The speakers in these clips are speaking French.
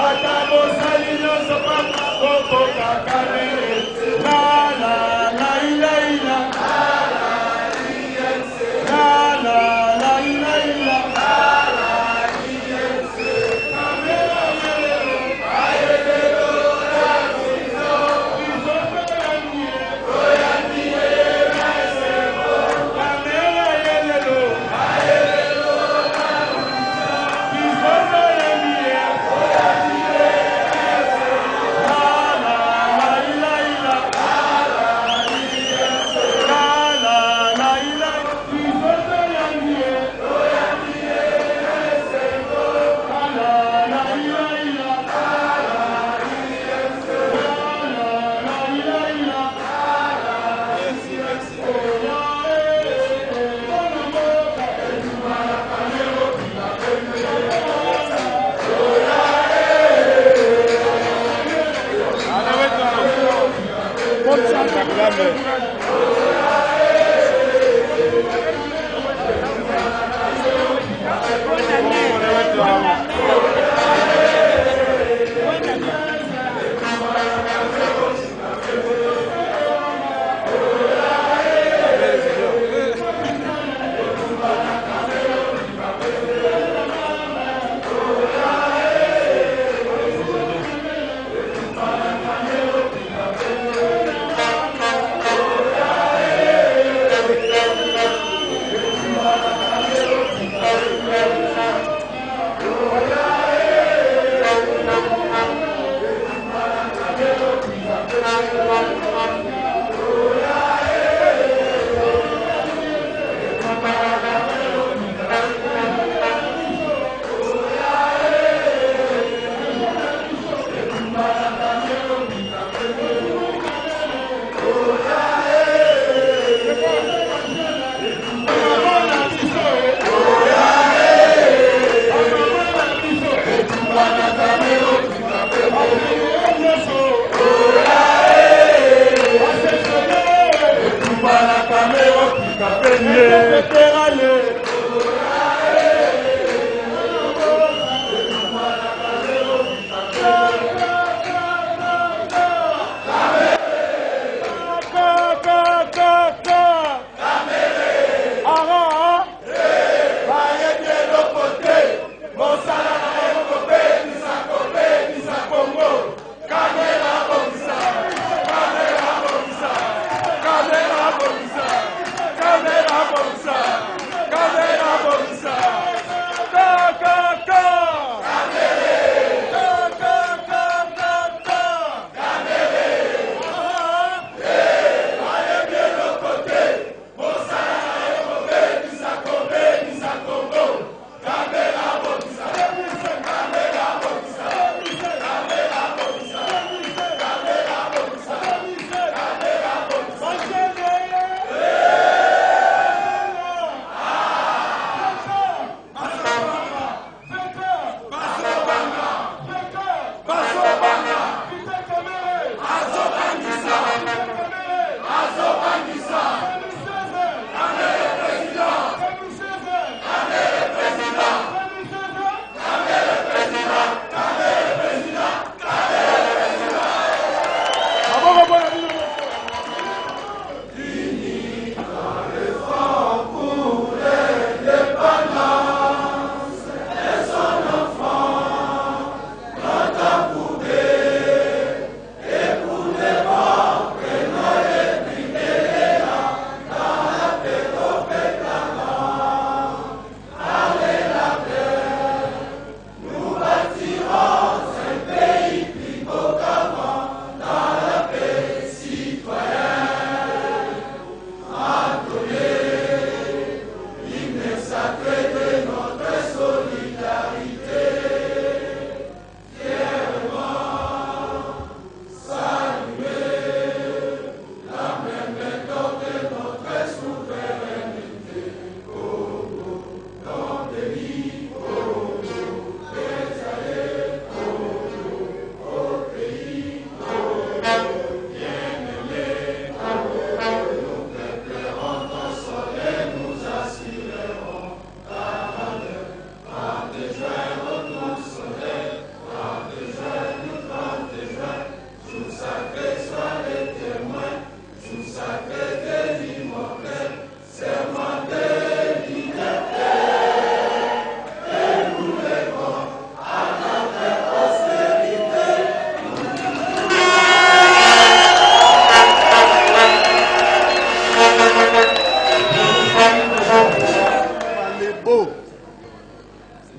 La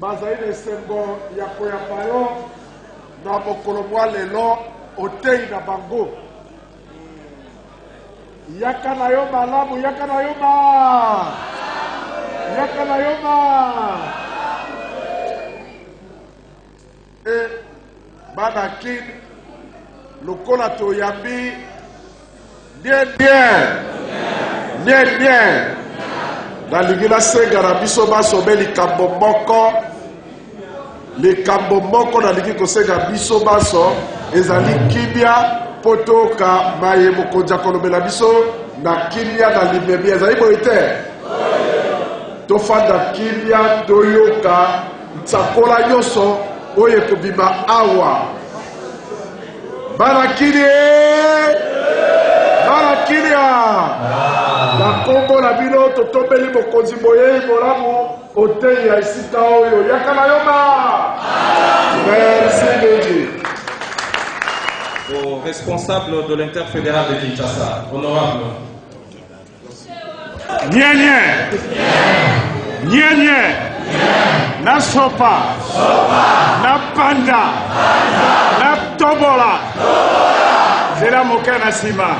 bazali esengo ya koyamba yo na mokolo mwa lelo otei na bango. Yaka na yo malamu, yaka na yo ma, yaka na yo ma. Bana kin lokola toyambi bien nalingi nasenga na biso basobe likambo moko nalingi kosenga biso baso ezali kimia po toyoka maye mokonzi akolobela biso na kimia na limemia. Ezali boye te tofanda kimia toyoka nsakola nyonso oyo ekobima awa. Barakilia na kombo na bino totombeli mokonzi boye molamu otei ya esika oyo yaka na yoma. Merci Béni. Au responsable de l'interfédéral de Kinshasa, honorable. Nye na sopa na panda na tobola zela moka na sima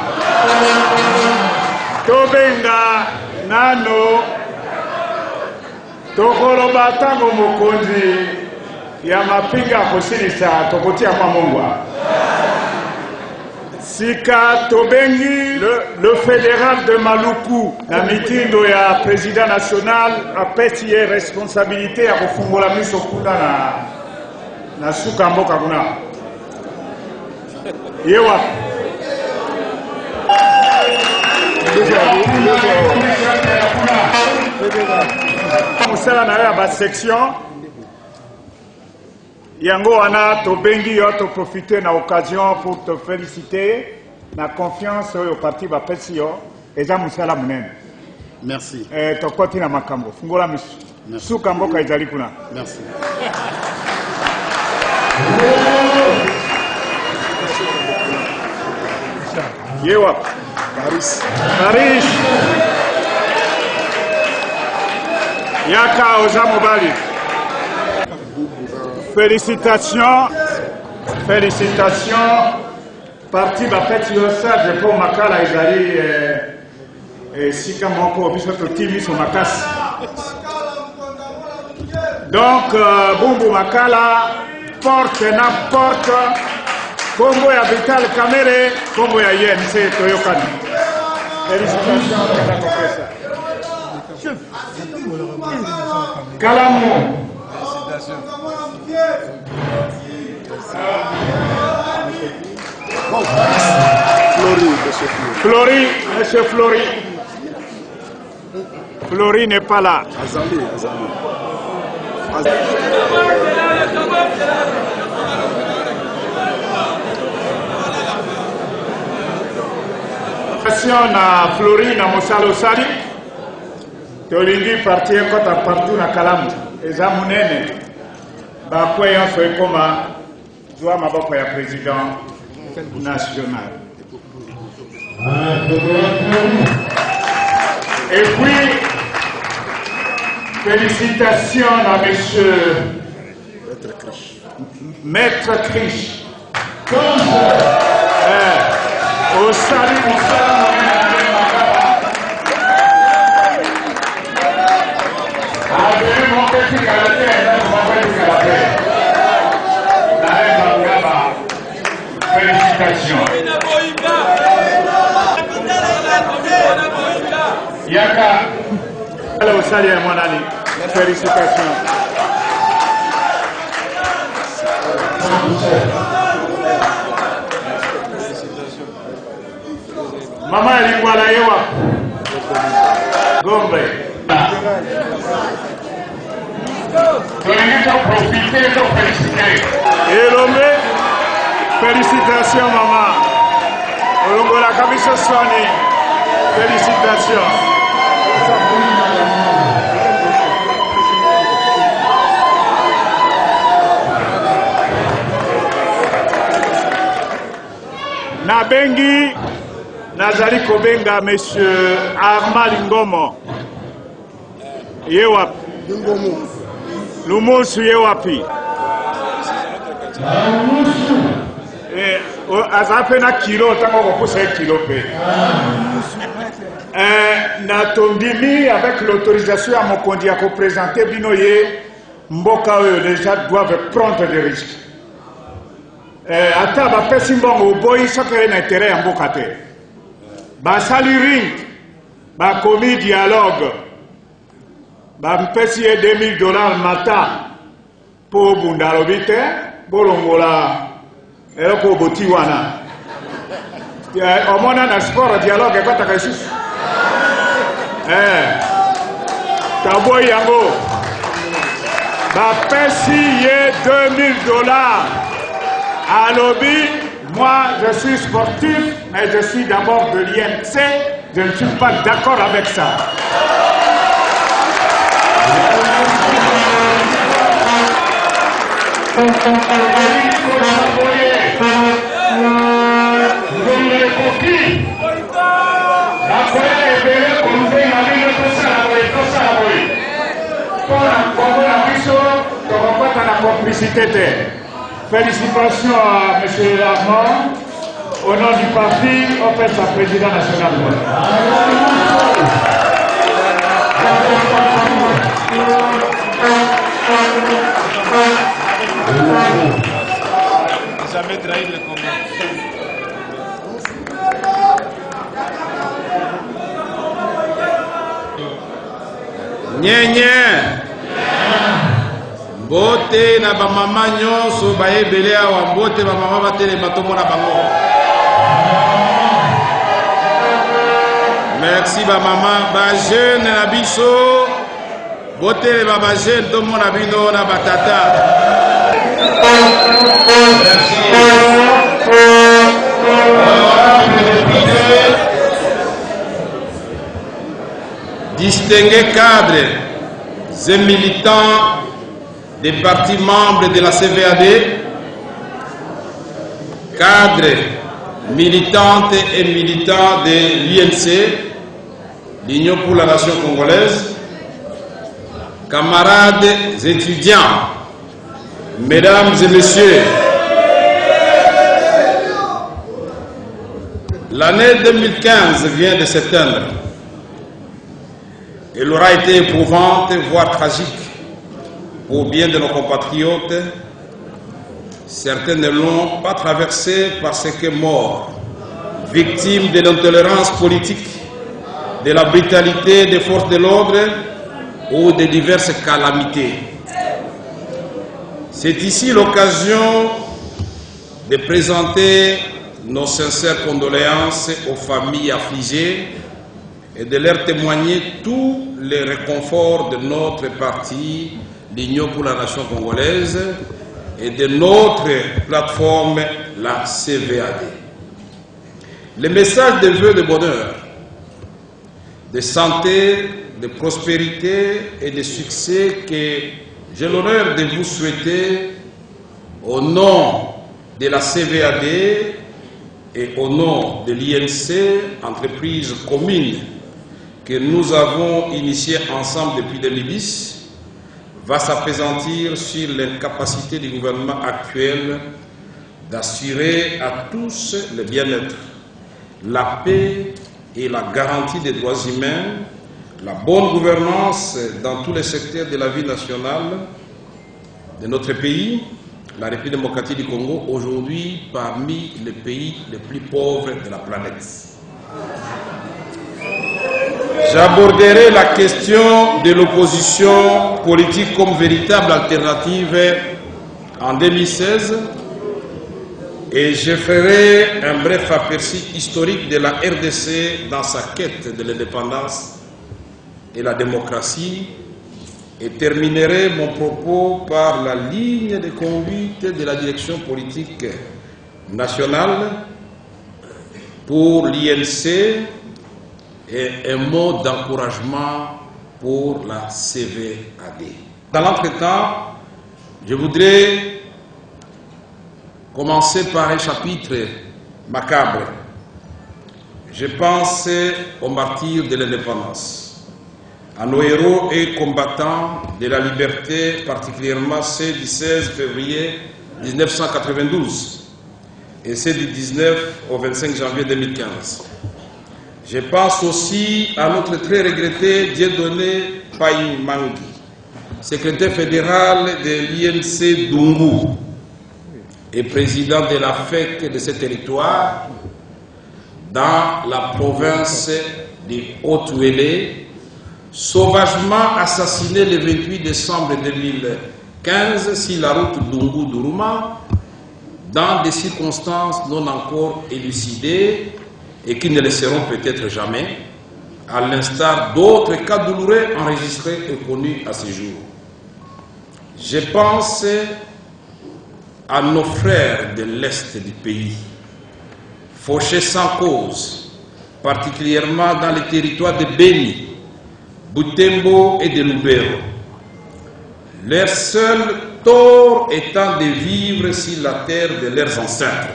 tobenga nano tokoloba tango mokonzi ya mapinga kosilisa tokotia kwa mongwa sika tobengi le fédéral de Maluku na mitindo ya président national apesi ye responsabilité ya kofungola miso kuna na suka mboka kuna yewa musala na yo ya basection yango wana tobengi yo toprofite na occasion pour te féliciter na confiance oyo parti bapesi yo eza musala munene. Merci. Tokoti na makambo fungola misu suka mboka ezali kuna. Merci. Yewa Paris yaka oza mobali. Félicitations, parti bapeti yo Serge po makala ezali sika moko biso totimi so makasi. Donc Bumbu makala porte na porte kombo ya Vital Kamerhe kombo ya INC toyokani. Félicitations à la professeur. Kalamu. Monsieur Flori. Flori n'est pas là. Azali. Na Flori na mosalo sali tolingi parti ekota partout na Kalamu eza munene bakwe yonso ekoma zwa maboko ya président national. Et puis félicitations à monsieur Maître Krish au salut félicitations. Yaka. Hello, salut mon ami. Félicitations. Maman Elingwala yewa. Gombe. Tolingi profiter de féliciter. Elombe. Félicitations maman. Olongola kabiso swani. Félicitations. Nabengi nazali kobenga monsieur Armand Ngomo. Yewa Lumusu ye wapi? Azape na kilo tango kokusa kilo pe. Na tondimi avec l'autorisation à mon condi à représenter binoye mboka oyo déjà doivent prendre des risques. Ata ba pesi mbongo boyi sokere na intérêt ya mboka te. Ba sali ring ba komi dialogue ba pesi ye $2000 matin pour bundalo bite bolongola eloko boti wana. Omona na sport dialogue kwa takaisus. Taboy yango ba pesi ye $2000 à lobby. Moi je suis sportif mais je suis d'abord de l'INC, je ne suis pas d'accord avec ça. Félicitations à M. Armand, au nom du parti, on fait sa président national. Jamais trahi le combat. Nyenye Bote na ba mama nyonso ba ebele awa mbote ba mama batelema tomona bango. Merci ba mama ba jeune na biso bote ba jeune tomona bino na batata. Distingués cadres et militants des partis membres de la CVAD, cadres, militantes et militants de l'INC, l'Union pour la Nation congolaise, camarades étudiants, mesdames et messieurs, l'année 2015 vient de s'éteindre. Elle aura été éprouvante, voire tragique, pour bien de nos compatriotes. Certains ne l'ont pas traversée parce que morts, victimes de l'intolérance politique, de la brutalité des forces de l'ordre ou de diverses calamités. C'est ici l'occasion de présenter nos sincères condoléances aux familles affligées et de leur témoigner tous les réconforts de notre parti, l'Union pour la Nation congolaise, et de notre plateforme, la CVAD. Le message de vœux de bonheur, de santé, de prospérité et de succès que j'ai l'honneur de vous souhaiter au nom de la CVAD et au nom de l'INC, entreprise commune que nous avons initiée ensemble depuis 2010, va s'appesantir sur l'incapacité du gouvernement actuel d'assurer à tous le bien-être, la paix et la garantie des droits humains, la bonne gouvernance dans tous les secteurs de la vie nationale de notre pays, la République démocratique du Congo, aujourd'hui parmi les pays les plus pauvres de la planète. J'aborderai la question de l'opposition politique comme véritable alternative en 2016 et je ferai un bref aperçu historique de la RDC dans sa quête de l'indépendance et la démocratie et terminerai mon propos par la ligne de conduite de la direction politique nationale pour l'INC et un mot d'encouragement pour la CVAD. Dans l'entretemps, je voudrais commencer par un chapitre macabre. Je pense aux martyrs de l'indépendance, à nos héros et combattants de la liberté, particulièrement ceux du 16 février 1992 et ceux du 19 au 25 janvier 2015. Je pense aussi à notre très regretté Dieudonné Païmangi, secrétaire fédéral de l'INC Dungu et président de la FEC de ce territoire dans la province de Haut-Ouélé, sauvagement assassiné le 28 décembre 2015 sur la route Dungu-Duruma dans des circonstances non encore élucidées et qui ne le seront peut-être jamais, à l'instar d'autres cas douloureux enregistrés et connus à ce jour. Je pense à nos frères de l'Est du pays, fauchés sans cause, particulièrement dans les territoires de Beni, Butembo et de Lubero. Leur seul tort étant de vivre sur la terre de leurs ancêtres.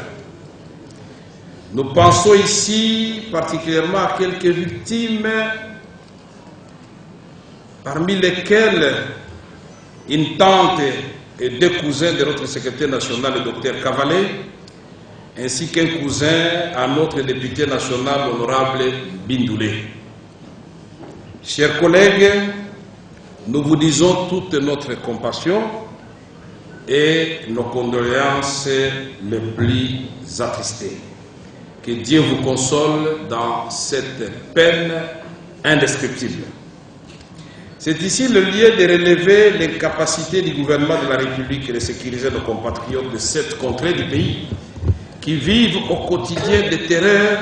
Nous pensons ici particulièrement à quelques victimes, parmi lesquelles une tante et deux cousins de notre secrétaire national, le docteur Cavalet, ainsi qu'un cousin à notre député national, l'honorable Bindoulé. Chers collègues, nous vous disons toute notre compassion et nos condoléances les plus attristées. Que Dieu vous console dans cette peine indescriptible. C'est ici le lieu de relever l'incapacité du gouvernement de la République de sécuriser nos compatriotes de cette contrée du pays qui vivent au quotidien des terreurs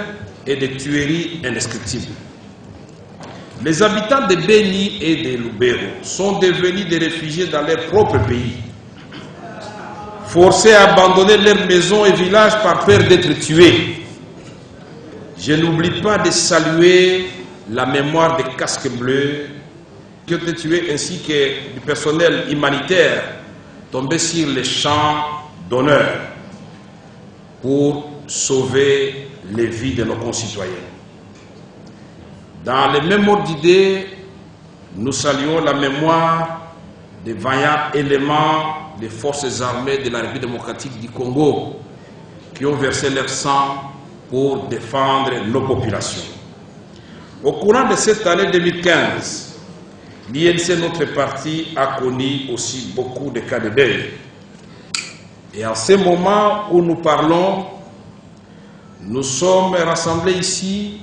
et des tueries indescriptibles. Les habitants de Beni et de Lubero sont devenus des réfugiés dans leur propre pays, forcés à abandonner leurs maisons et villages par peur d'être tués. Je n'oublie pas de saluer la mémoire des casques bleus qui ont été tués ainsi que du personnel humanitaire tombé sur les champs d'honneur pour sauver les vies de nos concitoyens. Dans le même ordre d'idée, nous saluons la mémoire des vaillants éléments des forces armées de la République démocratique du Congo qui ont versé leur sang pour défendre nos populations. Au courant de cette année 2015, l'INC, notre parti, a connu aussi beaucoup de cas de deuil. Et en ce moment où nous parlons, nous sommes rassemblés ici,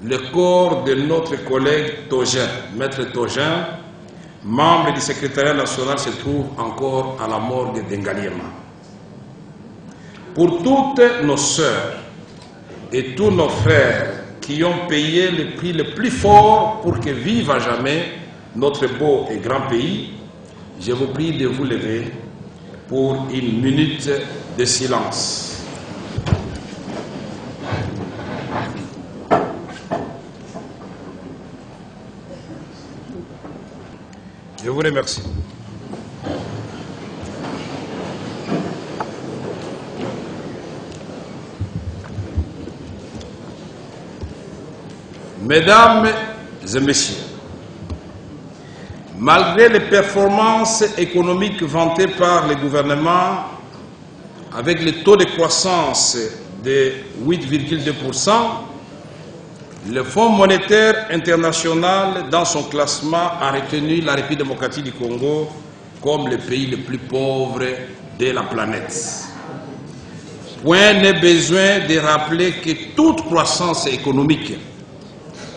le corps de notre collègue Togin, Maître Togin, membre du secrétariat national, se trouve encore à la morgue d'Engaliema. Pour toutes nos sœurs et tous nos frères qui ont payé le prix le plus fort pour que vive à jamais notre beau et grand pays, je vous prie de vous lever pour une minute de silence. Je vous remercie. Mesdames et messieurs, malgré les performances économiques vantées par le gouvernement, avec le taux de croissance de 8,2%, le Fonds monétaire international, dans son classement, a retenu la République démocratique du Congo comme le pays le plus pauvre de la planète. Point n'est besoin de rappeler que toute croissance économique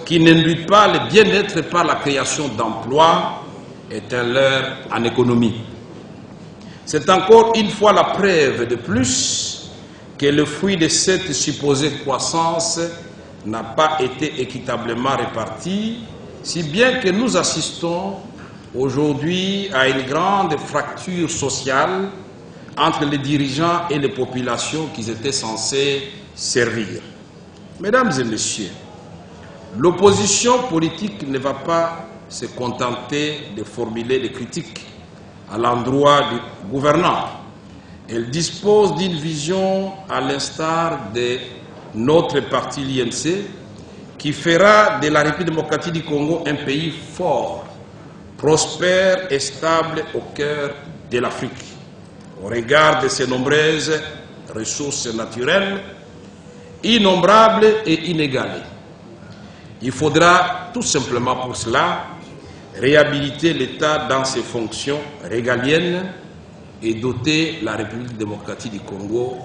qui n'induit pas le bien-être par la création d'emplois est un leurre en économie. C'est encore une fois la preuve de plus que le fruit de cette supposée croissance n'a pas été équitablement réparti, si bien que nous assistons aujourd'hui à une grande fracture sociale entre les dirigeants et les populations qui étaient censés servir. Mesdames et messieurs, l'opposition politique ne va pas se contenter de formuler des critiques à l'endroit du gouvernant. Elle dispose d'une vision à l'instar de notre parti l'INC qui fera de la République démocratique du Congo un pays fort, prospère et stable au cœur de l'Afrique, au regard de ses nombreuses ressources naturelles, innombrables et inégalées. Il faudra tout simplement pour cela réhabiliter l'État dans ses fonctions régaliennes et doter la République démocratique du Congo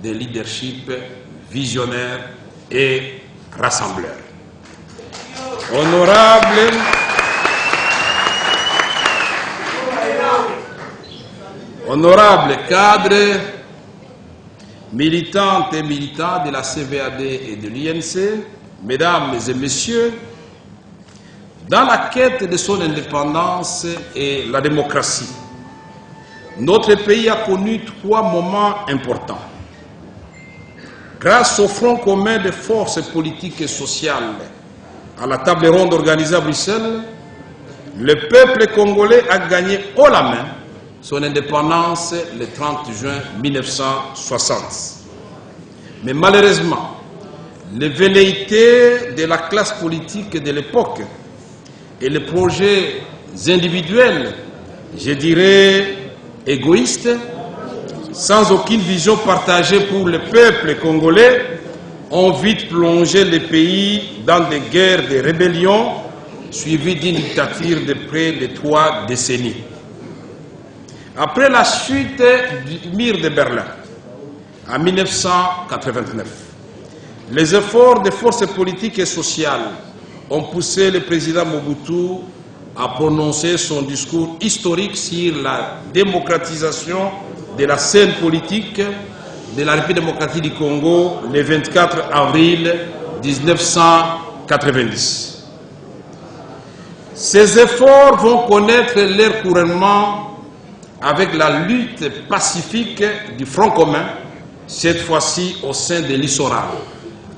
de leadership visionnaire et rassembleur. Honorables cadres, militantes et militants de la CVAD et de l'INC, mesdames et messieurs, dans la quête de son indépendance et la démocratie, notre pays a connu 3 moments importants. Grâce au front commun des forces politiques et sociales à la table ronde organisée à Bruxelles, le peuple congolais a gagné haut la main son indépendance le 30 juin 1960. Mais malheureusement, les velléités de la classe politique de l'époque et les projets individuels, je dirais égoïstes, sans aucune vision partagée pour le peuple congolais, ont vite plongé le pays dans des guerres de rébellion suivies d'une dictature de près de 3 décennies. Après la chute du mur de Berlin en 1989, les efforts des forces politiques et sociales ont poussé le président Mobutu à prononcer son discours historique sur la démocratisation de la scène politique de la République démocratique du Congo le 24 avril 1990. Ces efforts vont connaître leur couronnement avec la lutte pacifique du Front commun, cette fois-ci au sein de l'ISORA,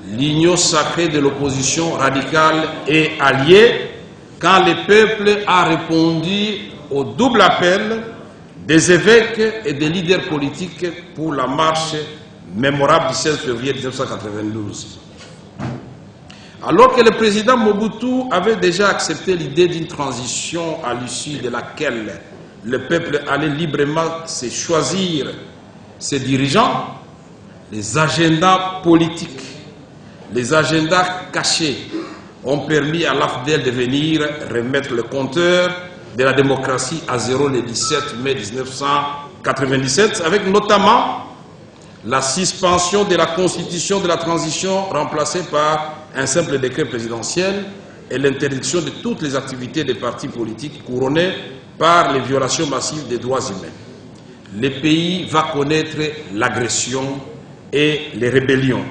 l'union sacrée de l'opposition radicale et alliée, quand le peuple a répondu au double appel des évêques et des leaders politiques pour la marche mémorable du 16 février 1992. Alors que le président Mobutu avait déjà accepté l'idée d'une transition à l'issue de laquelle le peuple allait librement se choisir ses dirigeants, les agendas politiques, les agendas cachés ont permis à l'AFDEL de venir remettre le compteur de la démocratie à zéro le 17 mai 1997, avec notamment la suspension de la constitution de la transition remplacée par un simple décret présidentiel et l'interdiction de toutes les activités des partis politiques couronnées par les violations massives des droits humains. Le pays va connaître l'agression et les rébellions,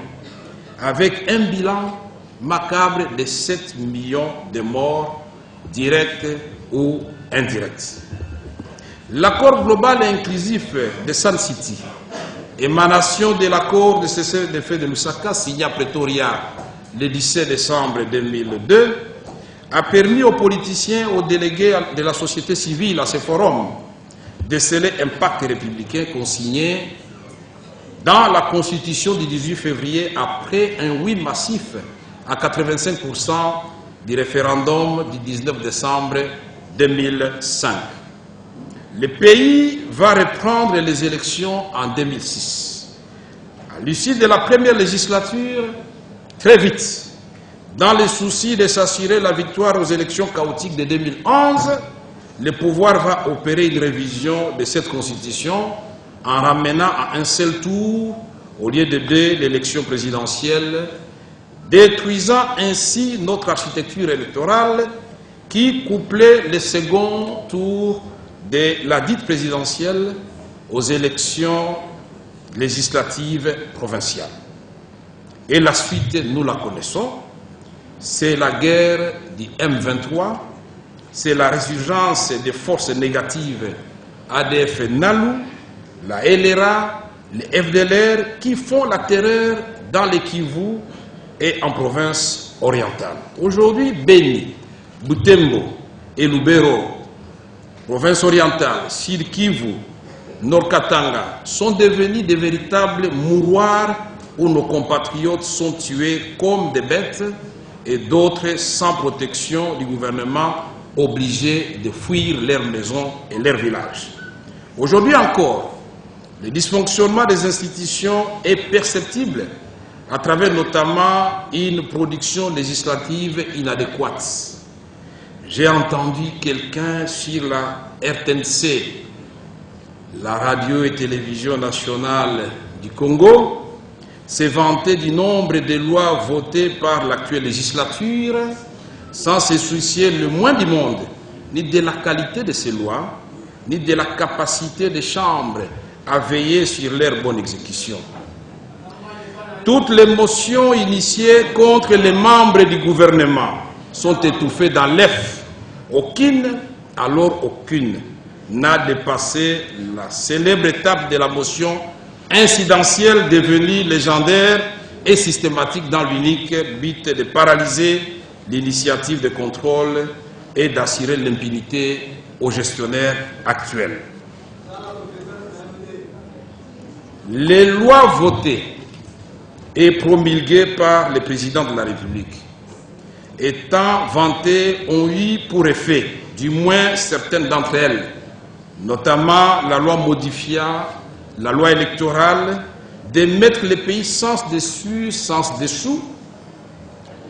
avec un bilan macabre de 7 millions de morts directs ou indirects. L'accord global et inclusif de Sun City, émanation de l'accord de cessez-le-feu de Lusaka signé à Pretoria le 17 décembre 2002, a permis aux politiciens, aux délégués de la société civile à ce forum de sceller un pacte républicain consigné dans la Constitution du 18 février après un oui massif à 85% du référendum du 19 décembre 2005. Le pays va reprendre les élections en 2006. À l'issue de la première législature, très vite, dans le souci de s'assurer la victoire aux élections chaotiques de 2011, le pouvoir va opérer une révision de cette constitution en ramenant à un seul tour, au lieu de 2, l'élection présidentielle, détruisant ainsi notre architecture électorale qui couplait le second tour de la dite présidentielle aux élections législatives provinciales. Et la suite, nous la connaissons. C'est la guerre du M23, c'est la résurgence des forces négatives ADF Nalu, la LRA, les FDLR qui font la terreur dans les Kivu et en province orientale. Aujourd'hui, Beni, Butembo et Lubero, province orientale, Sud Kivu, Nord Katanga, sont devenus des véritables mouroirs où nos compatriotes sont tués comme des bêtes et d'autres sans protection du gouvernement, obligés de fuir leurs maisons et leurs villages. Aujourd'hui encore, le dysfonctionnement des institutions est perceptible à travers notamment une production législative inadéquate. J'ai entendu quelqu'un sur la RTNC, la radio et télévision nationale du Congo, se vanter du nombre de lois votées par l'actuelle législature sans se soucier le moins du monde, ni de la qualité de ces lois, ni de la capacité des chambres à veiller sur leur bonne exécution. Toutes les motions initiées contre les membres du gouvernement sont étouffées dans l'œuf. Aucune n'a dépassé la célèbre étape de la motion incidentielle devenue légendaire et systématique dans l'unique but de paralyser l'initiative de contrôle et d'assurer l'impunité aux gestionnaires actuels. Les lois votées et promulguées par le président de la République étant vantées ont eu pour effet, du moins certaines d'entre elles, notamment la loi modifiant la loi électorale, de mettre le pays sens dessus, sens dessous,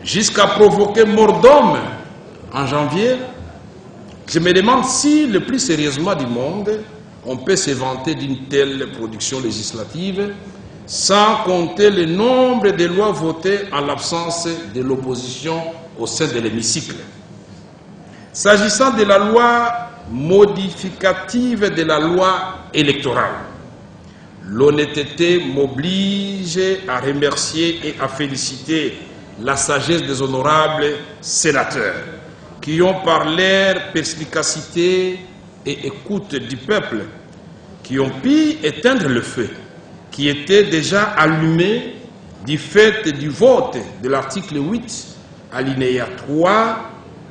jusqu'à provoquer mort d'homme en janvier. Je me demande si, le plus sérieusement du monde, on peut se vanter d'une telle production législative sans compter le nombre de lois votées en l'absence de l'opposition au sein de l'hémicycle. S'agissant de la loi modificative de la loi électorale, l'honnêteté m'oblige à remercier et à féliciter la sagesse des honorables sénateurs qui ont, par leur perspicacité et écoute du peuple, qui ont pu éteindre le feu qui était déjà allumé du fait du vote de l'article 8, alinéa 3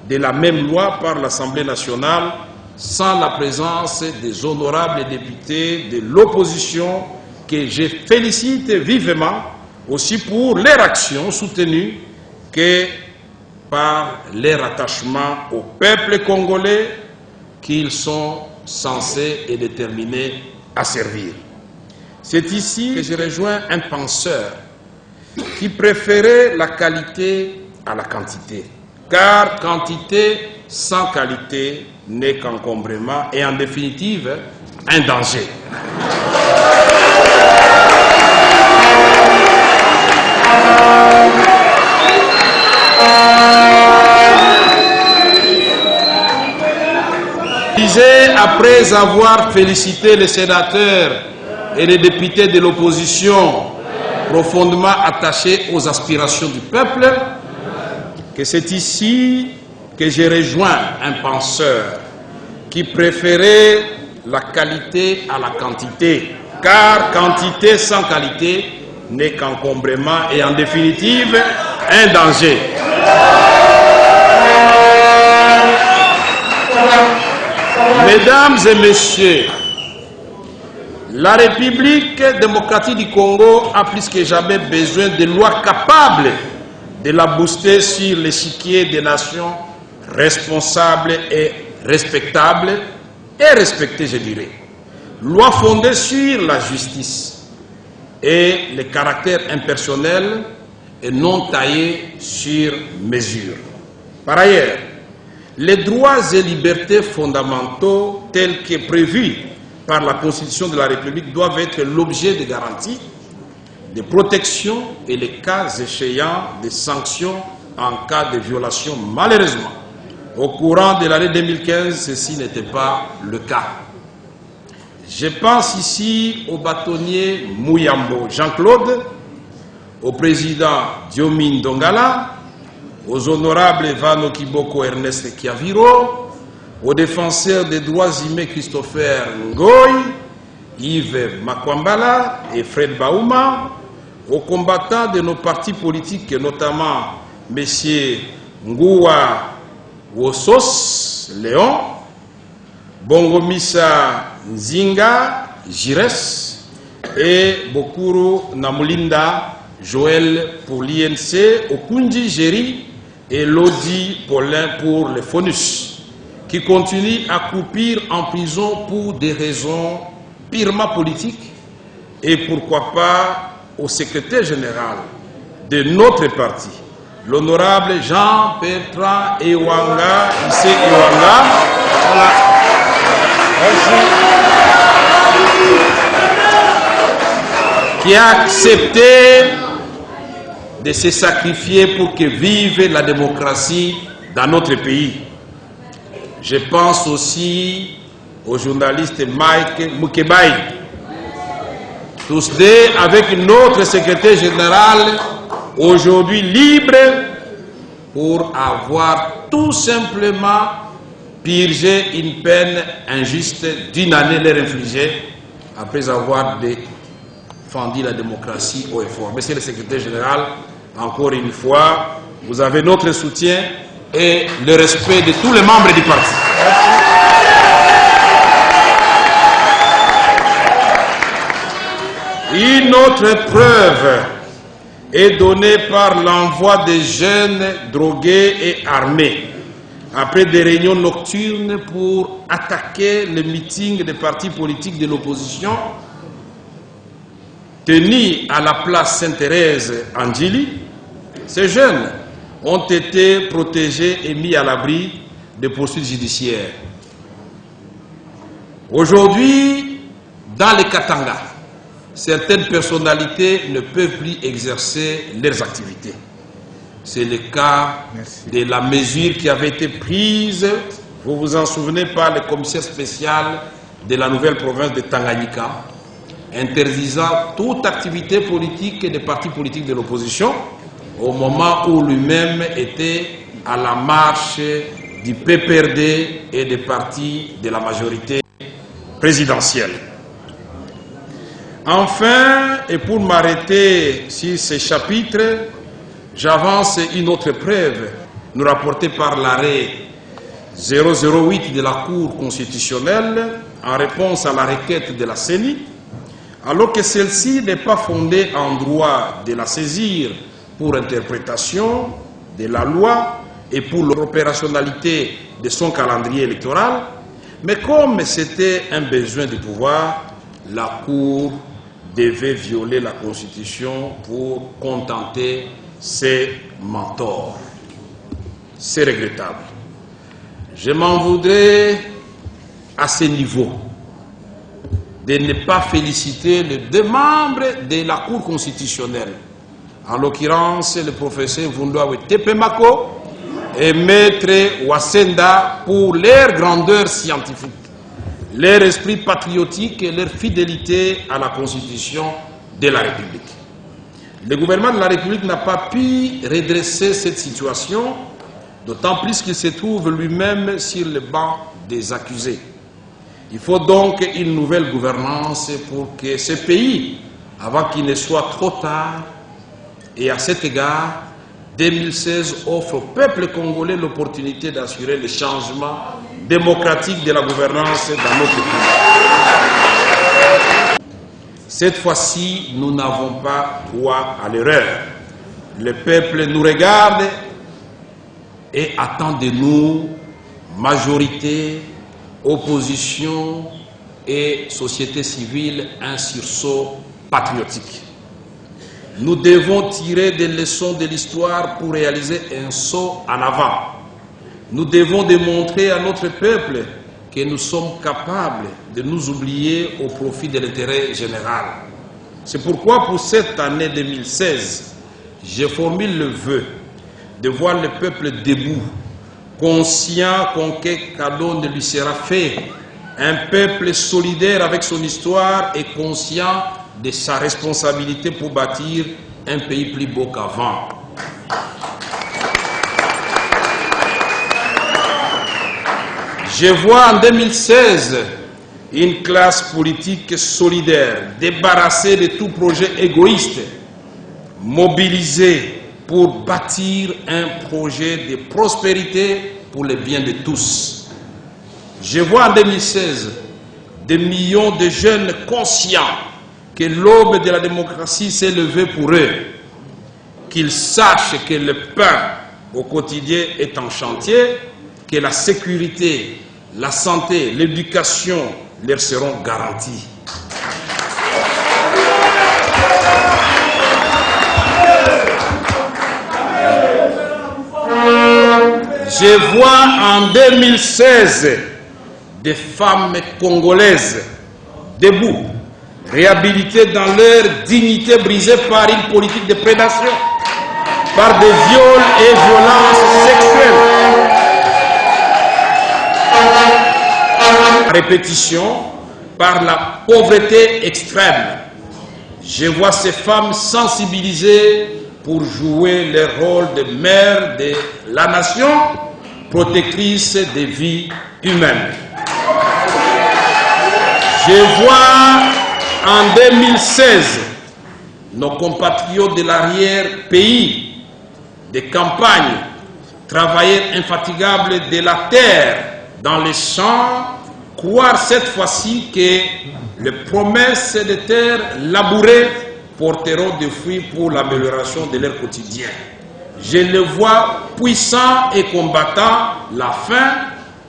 de la même loi par l'Assemblée nationale, sans la présence des honorables députés de l'opposition que je félicite vivement aussi pour leur action soutenue que par leur attachement au peuple congolais qu'ils sont censés et déterminés à servir. C'est ici que je rejoins un penseur qui préférait la qualité à la quantité, car quantité sans qualité n'est qu'encombrement et en définitive un danger. Après avoir félicité les sénateurs et les députés de l'opposition profondément attachés aux aspirations du peuple, que c'est ici que j'ai rejoint un penseur qui préférait la qualité à la quantité, car quantité sans qualité n'est qu'encombrement et en définitive un danger. Mesdames et messieurs, la République démocratique du Congo a plus que jamais besoin de lois capables de la booster sur l'échiquier des nations responsables et respectables, et respectées, je dirais. Lois fondées sur la justice et le caractère impersonnel et non taillées sur mesure. Par ailleurs, les droits et libertés fondamentaux tels que prévus par la Constitution de la République doivent être l'objet de garanties, de protection et les cas échéants de sanctions en cas de violation. Malheureusement, au courant de l'année 2015, ceci n'était pas le cas. Je pense ici au bâtonnier Mouyambo Jean-Claude, au président Diomin Dongala, aux honorables Vano Kiboko Ernest Kiaviro, aux défenseurs des droits humains Christopher Ngoy, Yves Makwambala et Fred Baouma, aux combattants de nos partis politiques, notamment M. Ngoua Wosos Léon, Bongomisa Nzinga Jires et Bokuru Namulinda Joël pour l'INC, Okunji Géry et Lodi Paulin pour les FONUS, qui continuent à croupir en prison pour des raisons purement politiques, et pourquoi pas au secrétaire général de notre parti, l'honorable Jean-Bertrand Ewanga, ici Ewanga. Voilà. Merci. Qui a accepté de se sacrifier pour que vive la démocratie dans notre pays. Je pense aussi au journaliste Mike Mukebai, tous deux avec notre secrétaire général, aujourd'hui libre pour avoir tout simplement purgé une peine injuste d'une année leur infligée après avoir défendu la démocratie haut et fort. Monsieur le secrétaire général, encore une fois, vous avez notre soutien et le respect de tous les membres du parti. Une autre preuve est donnée par l'envoi des jeunes drogués et armés après des réunions nocturnes pour attaquer le meeting des partis politiques de l'opposition tenu à la place Sainte-Thérèse en Djili. Ces jeunes ont été protégés et mis à l'abri de poursuites judiciaires. Aujourd'hui, dans les Katanga, certaines personnalités ne peuvent plus exercer leurs activités. C'est le cas de la mesure qui avait été prise, vous vous en souvenez, par le commissaire spécial de la nouvelle province de Tanganyika, interdisant toute activité politique et des partis politiques de l'opposition au moment où lui-même était à la marche du PPRD et des partis de la majorité présidentielle. Enfin, et pour m'arrêter sur ces chapitres, j'avance une autre preuve nous rapportée par l'arrêt 008 de la Cour constitutionnelle en réponse à la requête de la CENI, alors que celle-ci n'est pas fondée en droit de la saisir pour interprétation de la loi et pour l'opérationnalité de son calendrier électoral, mais comme c'était un besoin du pouvoir, la Cour devait violer la Constitution pour contenter ses mentors. C'est regrettable. Je m'en voudrais à ce niveau de ne pas féliciter les deux membres de la Cour constitutionnelle, en l'occurrence le professeur Vundoawe Tepemako et maître Wasenda, pour leur grandeur scientifique, leur esprit patriotique et leur fidélité à la Constitution de la République. Le gouvernement de la République n'a pas pu redresser cette situation, d'autant plus qu'il se trouve lui-même sur le banc des accusés. Il faut donc une nouvelle gouvernance pour que ce pays, avant qu'il ne soit trop tard, et à cet égard, 2016 offre au peuple congolais l'opportunité d'assurer le changement démocratique de la gouvernance dans notre pays. Cette fois-ci, nous n'avons pas droit à l'erreur. Le peuple nous regarde et attend de nous, majorité, opposition et société civile, un sursaut patriotique. Nous devons tirer des leçons de l'histoire pour réaliser un saut en avant. Nous devons démontrer à notre peuple que nous sommes capables de nous oublier au profit de l'intérêt général. C'est pourquoi pour cette année 2016, je formule le vœu de voir le peuple debout, conscient qu'aucun cadeau ne lui sera fait, un peuple solidaire avec son histoire et conscient de sa responsabilité pour bâtir un pays plus beau qu'avant. Je vois en 2016 une classe politique solidaire, débarrassée de tout projet égoïste, mobilisée pour bâtir un projet de prospérité pour le bien de tous. Je vois en 2016 des millions de jeunes conscients que l'aube de la démocratie s'est levée pour eux, qu'ils sachent que le pain au quotidien est en chantier, que la sécurité, la santé, l'éducation leur seront garanties. Je vois en 2016 des femmes congolaises debout, réhabilitées dans leur dignité brisée par une politique de prédation, par des viols et violences sexuelles. À répétition, par la pauvreté extrême. Je vois ces femmes sensibilisées pour jouer le rôle de mère de la nation, protectrice des vies humaines. Je vois en 2016 nos compatriotes de l'arrière-pays, des campagnes, travailleurs infatigables de la terre dans les champs, croire cette fois-ci que les promesses de terre labourées porteront des fruits pour l'amélioration de leur quotidien. Je les vois puissants et combattant la faim,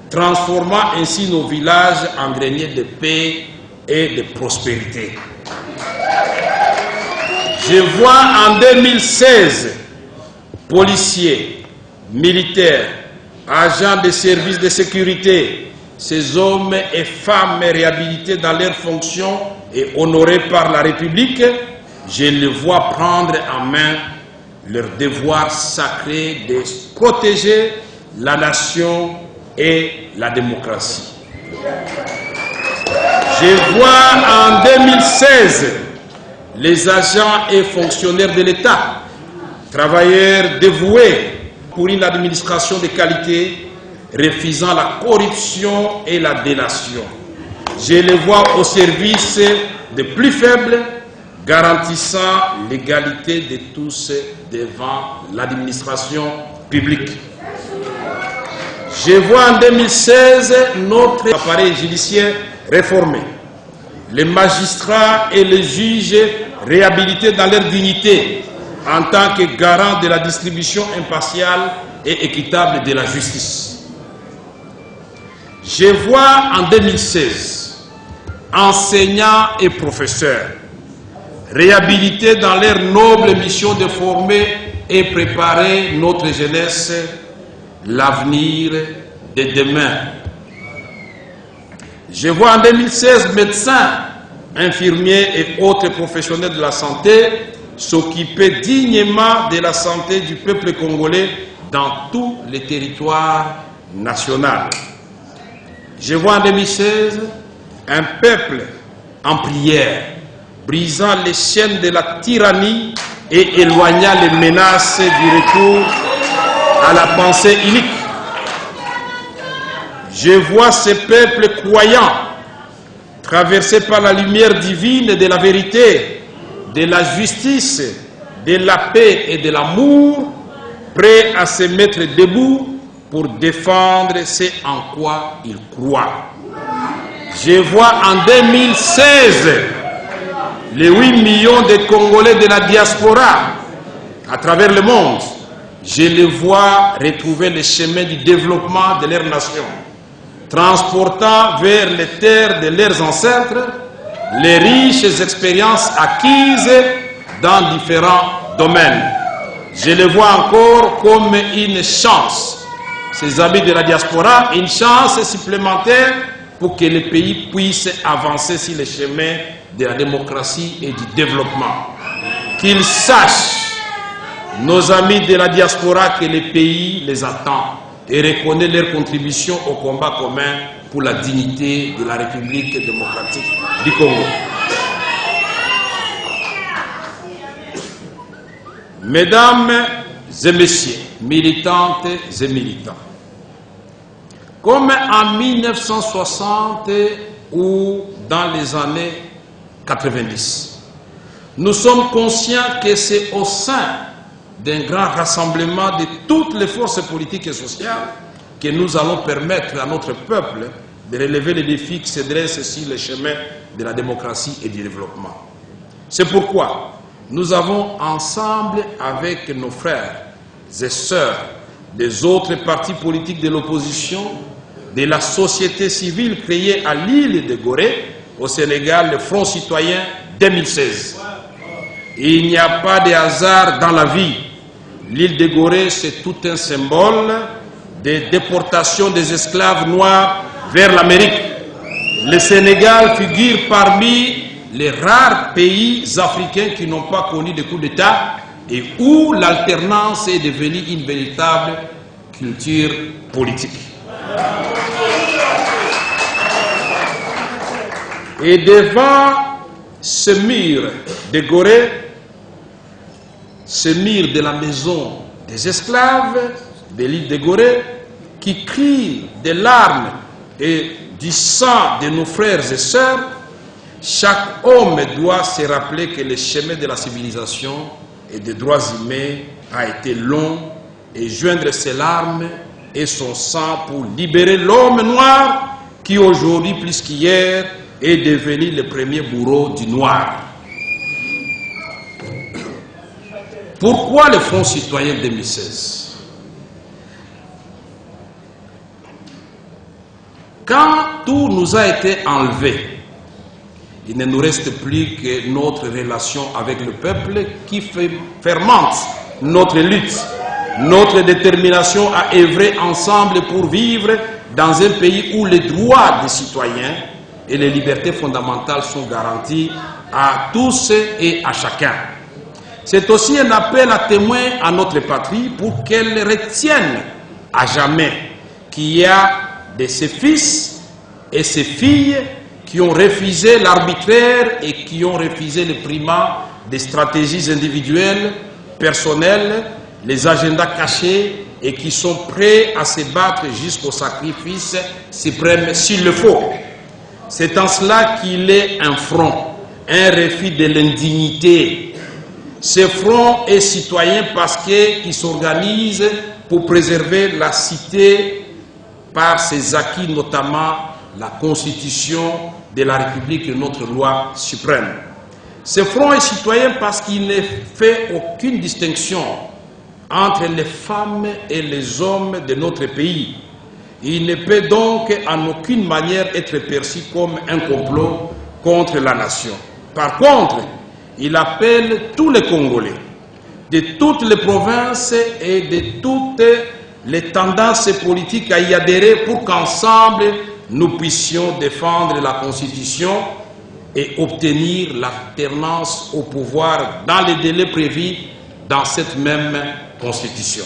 transformant ainsi nos villages en greniers de paix et de prospérité. Je vois en 2016 policiers, militaires, agents de services de sécurité, ces hommes et femmes réhabilités dans leurs fonctions et honorés par la République, je les vois prendre en main leur devoir sacré de protéger la nation et la démocratie. Je vois en 2016 les agents et fonctionnaires de l'État, travailleurs dévoués pour une administration de qualité, refusant la corruption et la délation. Je les vois au service des plus faibles, garantissant l'égalité de tous devant l'administration publique. Je vois en 2016 notre appareil judiciaire réformé, les magistrats et les juges réhabilités dans leur dignité en tant que garants de la distribution impartiale et équitable de la justice. Je vois en 2016 enseignants et professeurs réhabilités dans leur noble mission de former et préparer notre jeunesse, l'avenir de demain. Je vois en 2016 médecins, infirmiers et autres professionnels de la santé s'occuper dignement de la santé du peuple congolais dans tous les territoires nationaux. Je vois en 2016 un peuple en prière, brisant les chaînes de la tyrannie et éloignant les menaces du retour à la pensée unique. Je vois ce peuple croyant, traversé par la lumière divine de la vérité, de la justice, de la paix et de l'amour, prêt à se mettre debout pour défendre ce en quoi il croit. Je vois en 2016 les 8 millions de Congolais de la diaspora à travers le monde. Je les vois retrouver le chemin du développement de leur nation, transportant vers les terres de leurs ancêtres les riches expériences acquises dans différents domaines. Je les vois encore comme une chance, ces amis de la diaspora, une chance supplémentaire pour que le pays puisse avancer sur le chemin de la démocratie et du développement. Qu'ils sachent, nos amis de la diaspora, que le pays les attend et reconnaît leur contribution au combat commun pour la dignité de la République démocratique du Congo. Mesdames et messieurs, militantes et militants, comme en 1960 ou dans les années 90, nous sommes conscients que c'est au sein d'un grand rassemblement de toutes les forces politiques et sociales que nous allons permettre à notre peuple de relever les défis qui se dressent sur le chemin de la démocratie et du développement. C'est pourquoi nous avons ensemble avec nos frères et sœurs des autres partis politiques de l'opposition, de la société civile créée à l'île de Gorée, au Sénégal, le Front citoyen 2016. Il n'y a pas de hasard dans la vie. L'île de Gorée, c'est tout un symbole de déportation des esclaves noirs vers l'Amérique. Le Sénégal figure parmi les rares pays africains qui n'ont pas connu de coup d'État et où l'alternance est devenue une véritable culture politique. Et devant ce mur de Gorée, ce mur de la maison des esclaves de l'île de Gorée, qui crie des larmes et du sang de nos frères et sœurs, chaque homme doit se rappeler que le chemin de la civilisation et des droits humains a été long et joindre ses larmes et son sang pour libérer l'homme noir qui aujourd'hui plus qu'hier est devenu le premier bourreau du noir. Pourquoi le Front citoyen 2016? Quand tout nous a été enlevé, il ne nous reste plus que notre relation avec le peuple qui fermente notre lutte, notre détermination à œuvrer ensemble pour vivre dans un pays où les droits des citoyens et les libertés fondamentales sont garanties à tous et à chacun. C'est aussi un appel à témoin à notre patrie pour qu'elle retienne à jamais qu'il y a de ses fils et ses filles qui ont refusé l'arbitraire et qui ont refusé le primat des stratégies individuelles, personnelles, les agendas cachés et qui sont prêts à se battre jusqu'au sacrifice suprême s'il le faut. C'est en cela qu'il est un front, un refus de l'indignité. Ce front est citoyen parce qu'il s'organise pour préserver la cité par ses acquis, notamment la Constitution de la République et notre loi suprême. Ce front est citoyen parce qu'il ne fait aucune distinction entre les femmes et les hommes de notre pays. Il ne peut donc en aucune manière être perçu comme un complot contre la nation. Par contre, il appelle tous les Congolais de toutes les provinces et de toutes les tendances politiques à y adhérer pour qu'ensemble nous puissions défendre la Constitution et obtenir l'alternance au pouvoir dans les délais prévus dans cette même Constitution.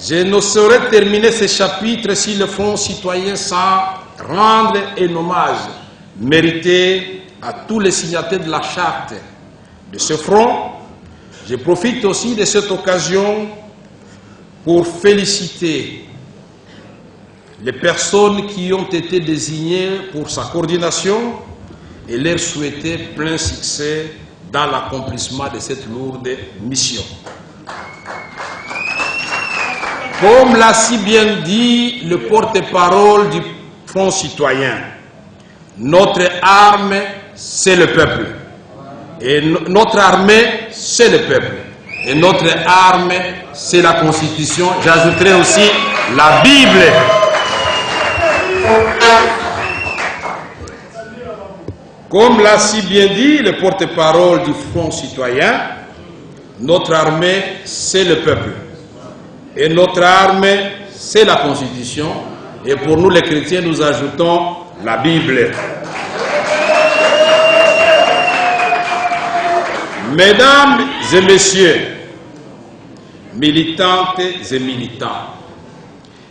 Je ne saurais terminer ce chapitre si le Front citoyen sans rendre un hommage mérité à tous les signataires de la charte de ce front. Je profite aussi de cette occasion pour féliciter les personnes qui ont été désignées pour sa coordination et leur souhaiter plein succès dans l'accomplissement de cette lourde mission. Comme l'a si bien dit le porte-parole du Front citoyen, notre arme, c'est le peuple. Et notre armée, c'est le peuple. Et notre arme, c'est la Constitution. J'ajouterai aussi la Bible. Comme l'a si bien dit le porte-parole du Front citoyen, notre armée, c'est le peuple. Et notre arme, c'est la Constitution. Et pour nous les chrétiens, nous ajoutons la Bible. Mesdames et messieurs, militantes et militants,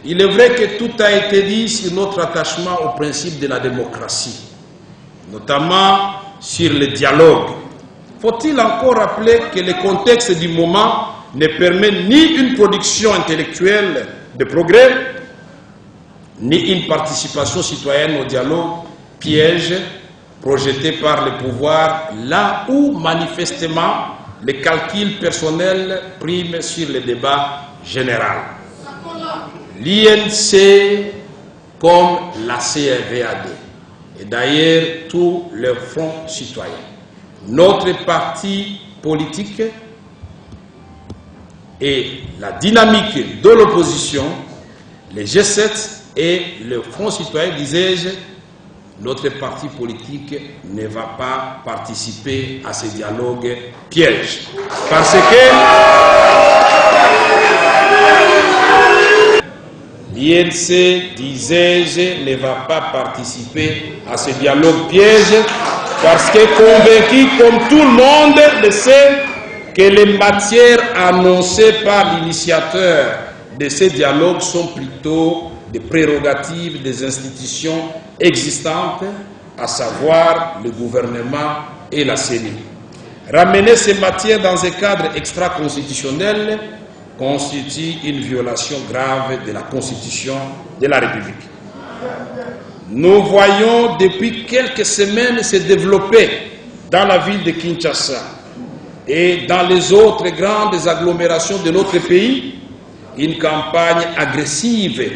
il est vrai que tout a été dit sur notre attachement au principe de la démocratie, notamment sur le dialogue. Faut-il encore rappeler que le contexte du moment ne permet ni une production intellectuelle de progrès, ni une participation citoyenne au dialogue piège projeté par le pouvoir, là où manifestement les calculs personnels priment sur le débat général. L'INC comme la CRVAD, et d'ailleurs tout le Front citoyen, notre parti politique et la dynamique de l'opposition, les G7 et le Front citoyen, disais-je, notre parti politique ne va pas participer à ces dialogues pièges. Parce que l'INC, disais-je, ne va pas participer à ce dialogue piège parce que convaincu comme tout le monde le sait que les matières annoncées par l'initiateur de ces dialogues sont plutôt des prérogatives des institutions existantes, à savoir le gouvernement et la CENI. Ramener ces matières dans un cadre extra-constitutionnel constitue une violation grave de la Constitution de la République. Nous voyons depuis quelques semaines se développer dans la ville de Kinshasa et dans les autres grandes agglomérations de notre pays une campagne agressive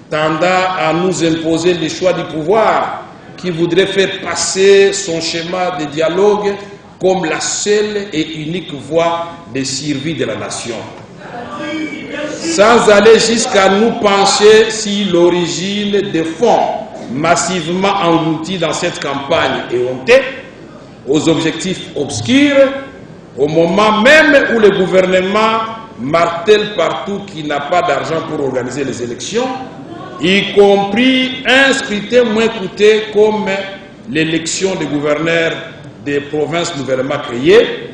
tendant à nous imposer le choix du pouvoir qui voudrait faire passer son schéma de dialogue comme la seule et unique voie de survie de la nation. Sans aller jusqu'à nous pencher sur l'origine des fonds massivement engloutis dans cette campagne éhontée, aux objectifs obscurs, au moment même où le gouvernement martèle partout qu'il n'a pas d'argent pour organiser les élections, y compris un scrutin moins coûteux comme l'élection des gouverneurs des provinces nouvellement créées.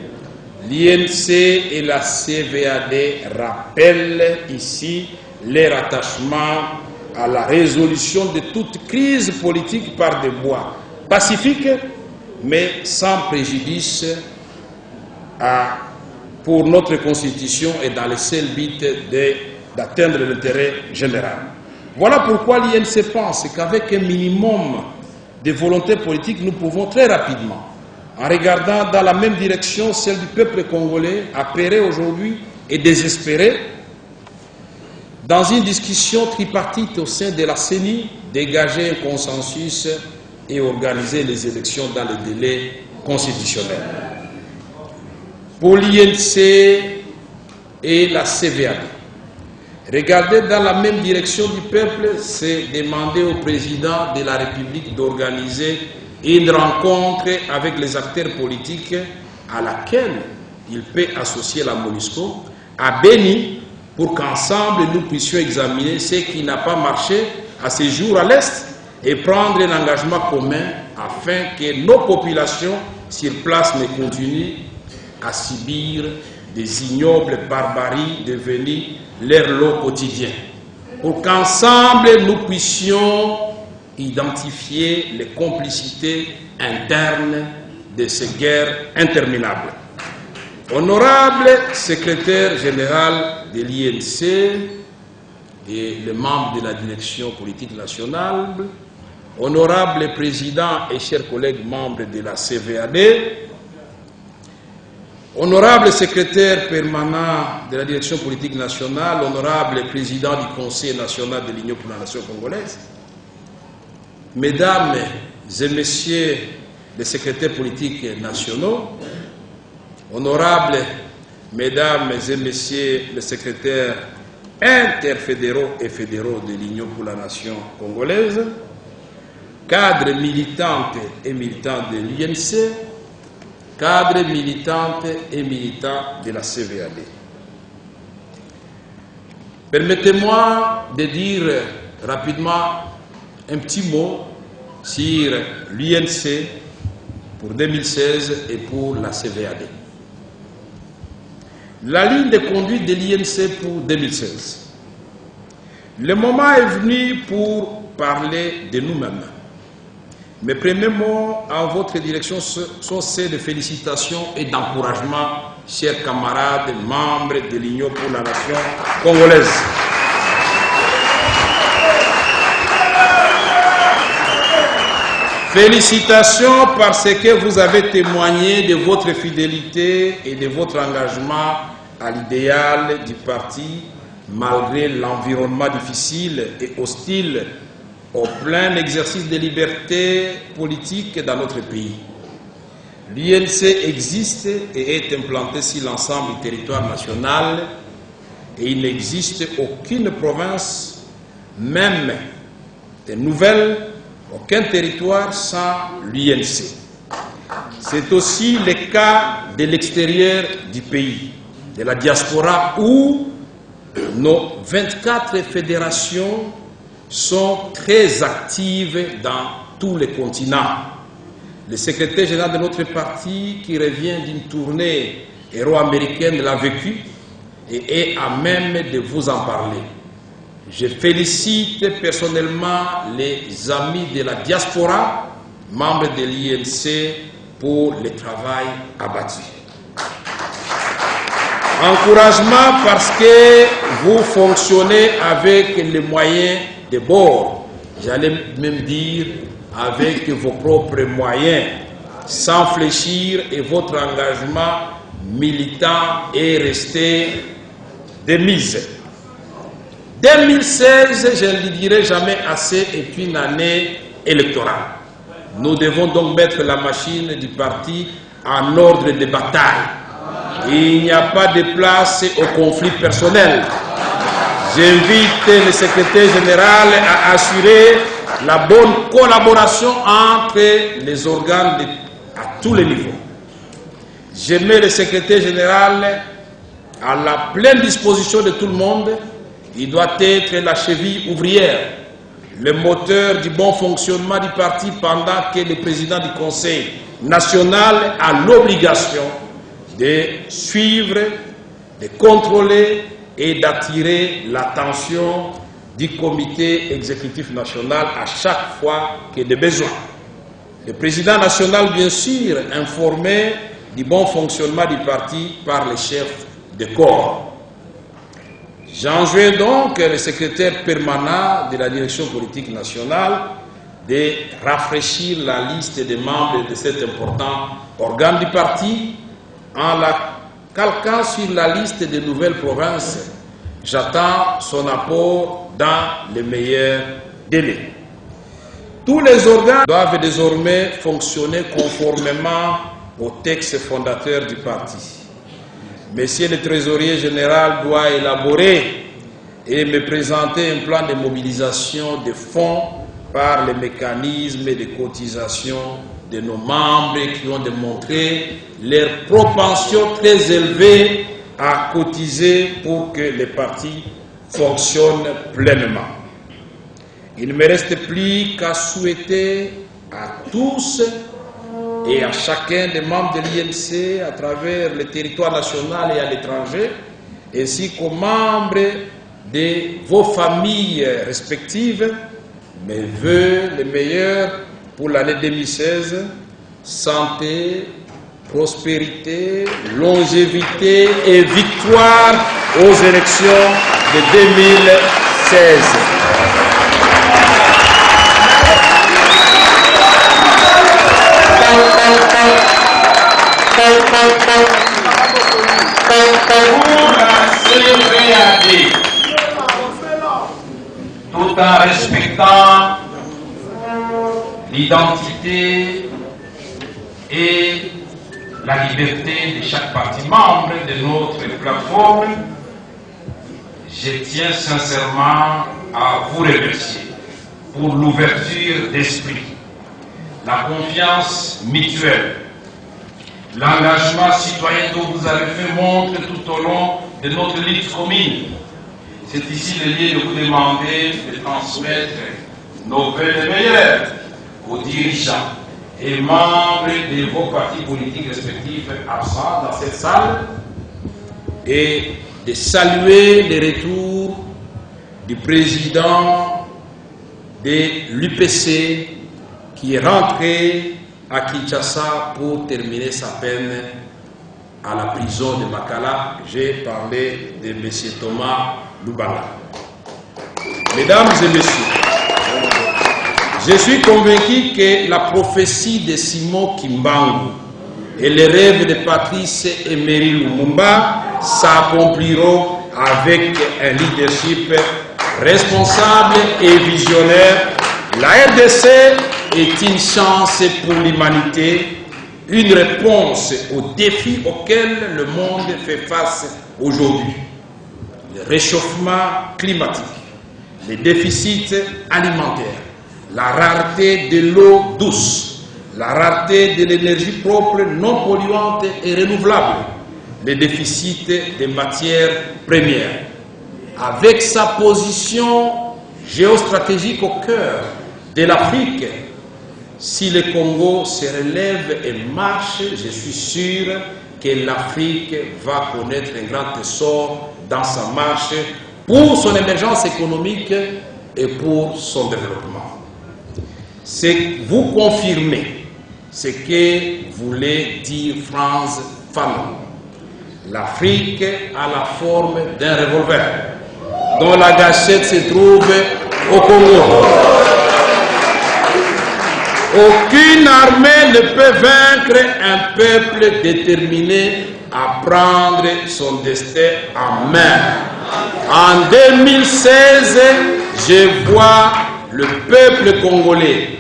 L'INC et la CVAD rappellent ici leur attachement à la résolution de toute crise politique par des voies pacifiques, mais sans préjudice pour notre Constitution et dans le seul but d'atteindre l'intérêt général. Voilà pourquoi l'INC pense qu'avec un minimum de volonté politique, nous pouvons très rapidement, en regardant dans la même direction celle du peuple congolais, appairé aujourd'hui et désespéré, dans une discussion tripartite au sein de la CENI, dégager un consensus et organiser les élections dans les délais constitutionnels. Pour l'INC et la CVAD, regarder dans la même direction du peuple, c'est demander au président de la République d'organiser une rencontre avec les acteurs politiques à laquelle il peut associer la MONUSCO à Béni pour qu'ensemble nous puissions examiner ce qui n'a pas marché à ce jour à l'Est et prendre un engagement commun afin que nos populations sur place ne continuent à subir des ignobles barbaries devenues leur lot quotidien. Pour qu'ensemble nous puissions identifier les complicités internes de ces guerres interminables. Honorable secrétaire général de l'INC et les membres de la direction politique nationale, honorable président et chers collègues membres de la CVAD, honorable secrétaire permanent de la direction politique nationale, honorable président du Conseil national de l'Union pour la nation congolaise, mesdames et messieurs les secrétaires politiques nationaux, honorables mesdames et messieurs les secrétaires interfédéraux et fédéraux de l'Union pour la nation congolaise, cadres militantes et militants de l'INC, cadres militantes et militants de la CVAD. Permettez-moi de dire rapidement un petit mot sur l'INC pour 2016 et pour la CVAD. La ligne de conduite de l'INC pour 2016. Le moment est venu pour parler de nous-mêmes. Mes premiers mots en votre direction sont ceux de félicitations et d'encouragement, chers camarades, membres de l'Union pour la nation congolaise. Félicitations parce que vous avez témoigné de votre fidélité et de votre engagement à l'idéal du parti malgré l'environnement difficile et hostile au plein exercice des libertés politiques dans notre pays. L'INC existe et est implanté sur l'ensemble du territoire national et il n'existe aucune province, même des nouvelles, aucun territoire sans l'INC. C'est aussi le cas de l'extérieur du pays, de la diaspora, où nos 24 fédérations sont très actives dans tous les continents. Le secrétaire général de notre parti, qui revient d'une tournée héro-américaine, l'a vécu et est à même de vous en parler. Je félicite personnellement les amis de la diaspora, membres de l'INC, pour le travail abattu. Encouragement parce que vous fonctionnez avec les moyens de bord, j'allais même dire avec vos propres moyens, sans fléchir, et votre engagement militant est resté de mise. 2016, je ne le dirai jamais assez, est une année électorale. Nous devons donc mettre la machine du parti en ordre de bataille. Il n'y a pas de place au conflit personnel. J'invite le secrétaire général à assurer la bonne collaboration entre les organes à tous les niveaux. Je mets le secrétaire général à la pleine disposition de tout le monde. Il doit être la cheville ouvrière, le moteur du bon fonctionnement du parti, pendant que le président du Conseil national a l'obligation de suivre, de contrôler et d'attirer l'attention du comité exécutif national à chaque fois qu'il y a des besoins. Le président national, bien sûr, informé du bon fonctionnement du parti par les chefs de corps. J'enjoins donc le secrétaire permanent de la direction politique nationale de rafraîchir la liste des membres de cet important organe du parti en la calquant sur la liste des nouvelles provinces. J'attends son apport dans les meilleurs délais. Tous les organes doivent désormais fonctionner conformément au texte fondateur du parti. Monsieur le trésorier général doit élaborer et me présenter un plan de mobilisation de fonds par les mécanismes de cotisation de nos membres qui ont démontré leur propension très élevée à cotiser pour que les partis fonctionnent pleinement. Il ne me reste plus qu'à souhaiter à tous et à chacun des membres de l'INC à travers le territoire national et à l'étranger, ainsi qu'aux membres de vos familles respectives, mes vœux les meilleurs pour l'année 2016, santé, prospérité, longévité et victoire aux élections de 2016. Pour la CVAD, tout en respectant l'identité et la liberté de chaque parti membre de notre plateforme, je tiens sincèrement à vous remercier pour l'ouverture d'esprit, la confiance mutuelle, l'engagement citoyen dont vous avez fait montre tout au long de notre lutte commune. C'est ici le lieu de vous demander de transmettre nos vœux les meilleurs aux dirigeants et membres de vos partis politiques respectifs absents dans cette salle et de saluer le retour du président de l'UPC qui est rentré à Kinshasa pour terminer sa peine à la prison de Makala. J'ai parlé de M. Thomas Lubanga. Mesdames et messieurs, je suis convaincu que la prophétie de Simon Kimbangu et les rêves de Patrice Emery Lumumba s'accompliront avec un leadership responsable et visionnaire. La RDC est une chance pour l'humanité une réponse aux défis auxquels le monde fait face aujourd'hui. Le réchauffement climatique, les déficits alimentaires, la rareté de l'eau douce, la rareté de l'énergie propre non polluante et renouvelable, les déficits des matières premières. Avec sa position géostratégique au cœur de l'Afrique, si le Congo se relève et marche, je suis sûr que l'Afrique va connaître un grand essor dans sa marche pour son émergence économique et pour son développement. Vous confirmez ce que voulait dire Frantz Fanon. L'Afrique a la forme d'un revolver dont la gâchette se trouve au Congo. Aucune armée ne peut vaincre un peuple déterminé à prendre son destin en main. En 2016, je vois le peuple congolais,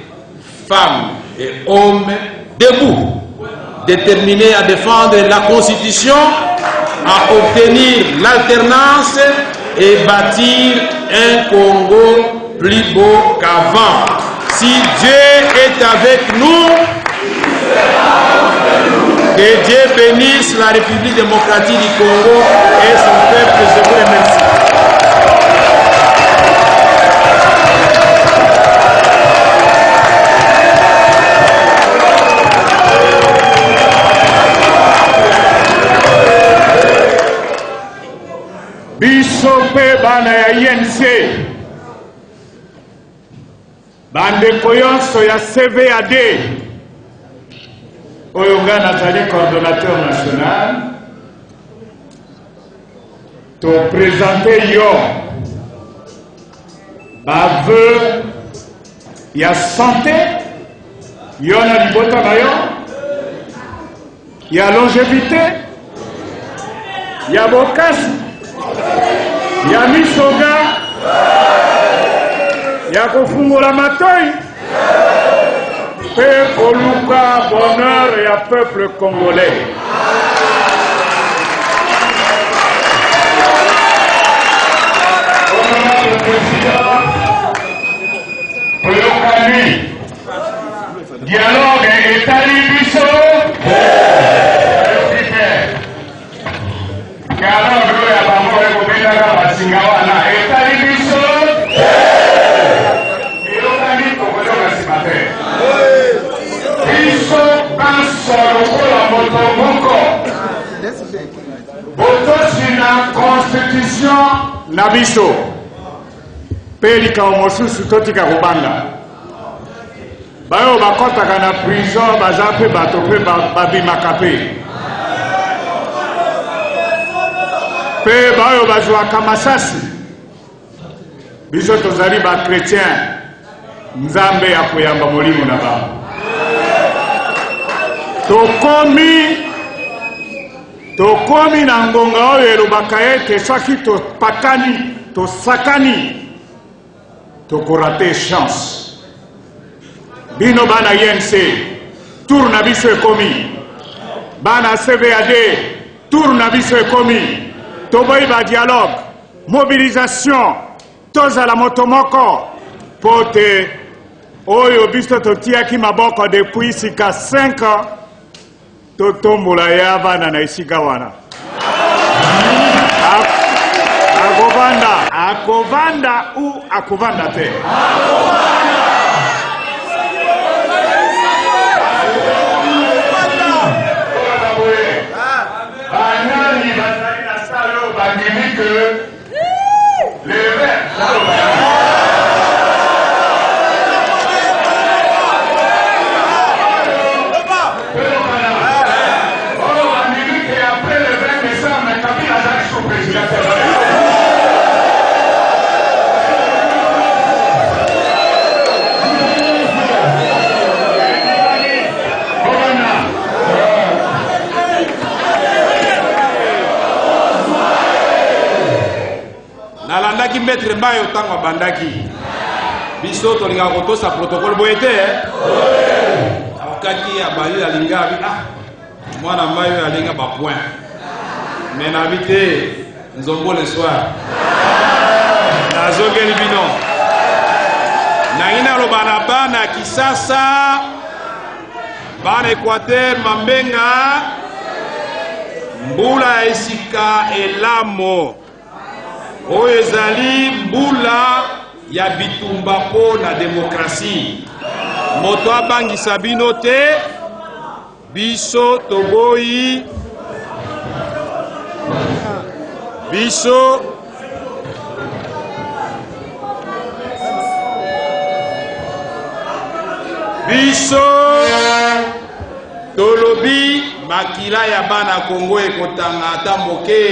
femmes et hommes, debout, déterminés à défendre la Constitution, à obtenir l'alternance et bâtir un Congo plus beau qu'avant. Si Dieu est avec nous, que Dieu bénisse la République démocratique du Congo et son peuple. Je vous remercie. Bisope bana ya INC bandeko yonso ya CVAD oyo nga nazali coordonnateur national to présenter yo baveu ya santé yo na libota na yo ya longévité ya bokasi ya misoga ya kofungula matoi pe koluka bonheur ya peuple congolais. Honorable président, oyokani dialogue etali biso dialogue oyo ya bango ekobetaka basinga wana etali biso eyokani kokoyoka nsima te biso banso lokola moto moko botosi na constitution na biso mpe likambo mosusu totika kobanga bayo bakotaka na prison baza mpe bato mpe babimaka mpe bayo bazwaka masasi biso tozali bakretien nzambe ya koyamba molimo na bango tokomi na ngonga oyo elobaka ete soki topatani tosakani tokorate chance bino bana INC tour na biso ekomi bana CVAD tour na biso ekomi toboyi ba dialogue mobilisation tozala moto moko po te oyo biso totiaki maboko depuis sika 5 ans totombola ya bana na esika wana akovanda ou akovanda te banani bazali na sala oyo bandimi ke nalandaki maître Mbayo tango bandaki biso tolinga kotosa protocole boye te bakaki abali alinga ah mwana mayo alinga ba point mais na vite nzombo le soir nazongeli bino nangina lobana bana kisasa bana Equateur mambenga mbula esika elamo oyo ezali mbula ya bitumba po na demokrasi moto abangisa bino te biso toboyi biso tolobi makila ya bana Kongo ekotanga ata moke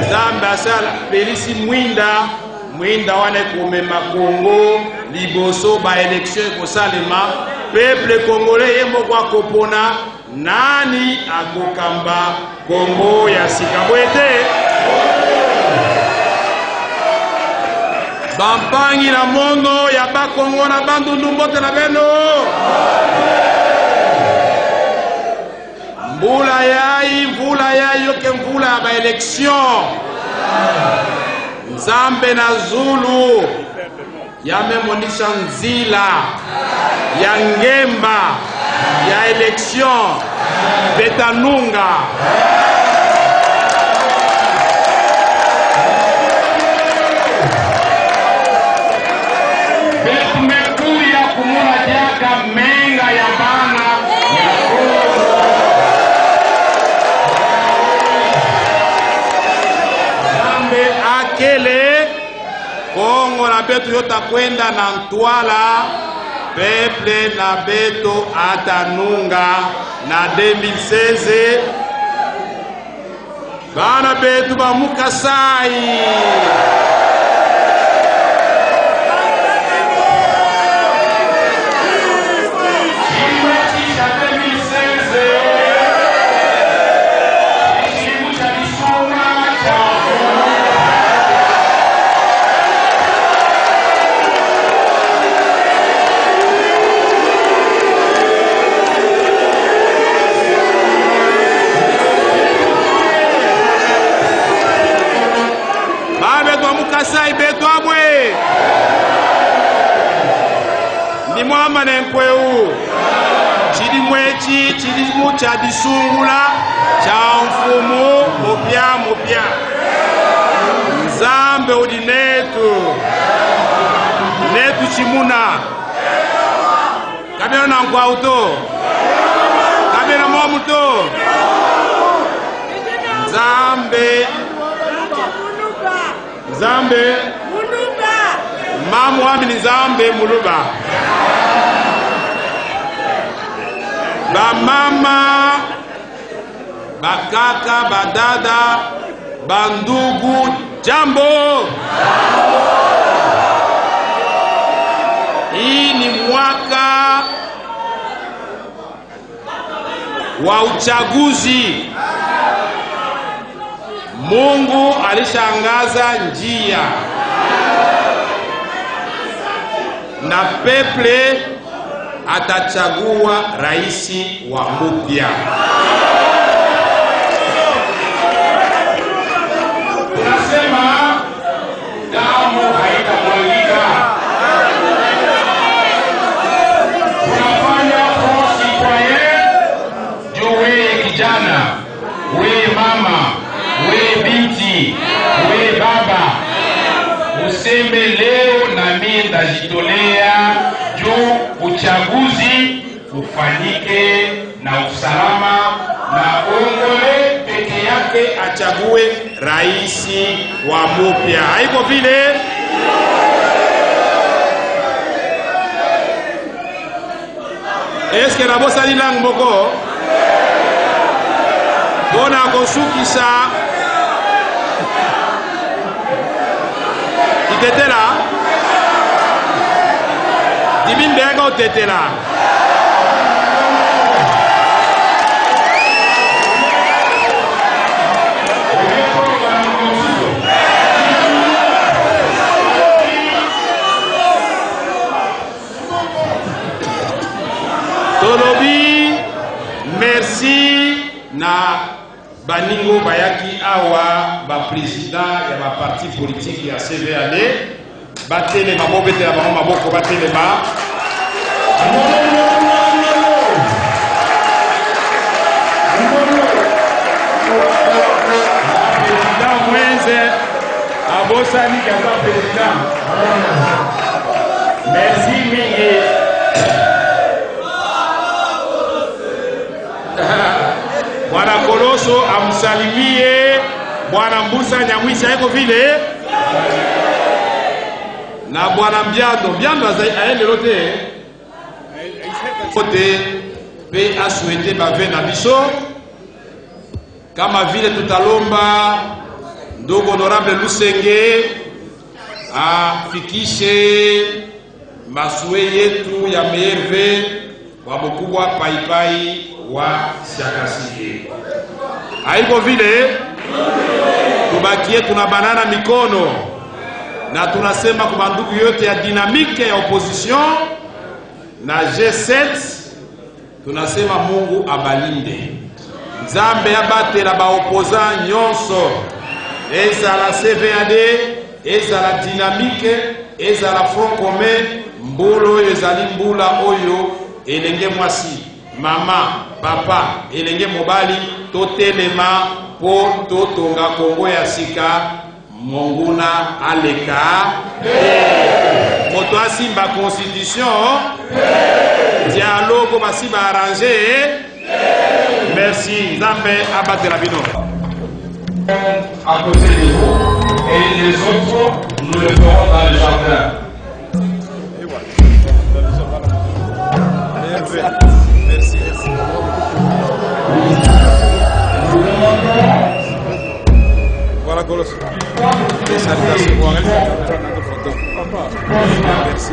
Nzambe asala pelisi mwinda wana ekomema Kongo liboso ba election ekosalema peuple congolais ye moko akopona nani akokamba Kongo ya sika boyete bampangi na mono ya bakongo na bandundu mbote na beno mvula yai yoke mvula ya baeleksyon Nzambe na Zulu yamemonisha nzila ya ngemba ya eleksyon betanunga betumekuya kumula jaga menga ya bana Nzambe akele Kongo na betu yota kwenda na ntwala peuple na beto atanunga na 2016 bana betu ba Mukasai Mukasai beto abwe ni mwama nenkweu chili mwechi chili mucha disungula cha mfumu mupya Nzambe udi netu chimuna kabena na nkwauto kabena mwamuto Nzambe muluba mamu wami ni Nzambe muluba ba mama bakaka badada bandugu jambo hii ni mwaka wa uchaguzi Mungu alishangaza njia na peple atachagua raisi wa mpya. Tunasema damu haitamwagika. Tunafanya kosi kwa yeye juu wewe kijana, wewe mama, we binti, we baba, useme leo na mimi ndajitolea juu uchaguzi ufanyike na usalama na Ongole peke yake achague raisi wa mpya. Haiko vile? Eske nabosa lilang moko? Bona kosukisa Itetela Dimin benga utetela Tolobi, merci na baningo bayaki awa ba président ya ba parti politique ya CVAD batele maboko te ba maboko batele ba président Mwenze abosani kaza président. Merci mingi. Bwana Koloso amsalimie Bwana Mbusa Nyamwisi haiko vile na Bwana Mbiando aende lote kote pe a souhaité bave na biso kama vile tutalomba ndugu honorable Lusenge afikishe maswe yetu ya merve wa mkubwa Paipai wa Siakasike. Haiko vile tubakie tunabanana mikono na tunasema kwa ndugu yote ya dinamike ya opposition na G7 tunasema Mungu abalinde. Nzambe abatela ba opposant nyonso ezala CVAD ezala dynamique ezala front commun mbolo ezali mbula oyo elenge mwasi mama papa elenge mobali totelema po totonga Kongo ya sika monguna aleka moto asimba constitution dialogue basi ba arranger. Merci Nzambe abatela bino à côté de vous. Et les autres, nous le ferons dans le jardin. Merci. Voilà Colosse. Les salutations pour notre photo. Merci.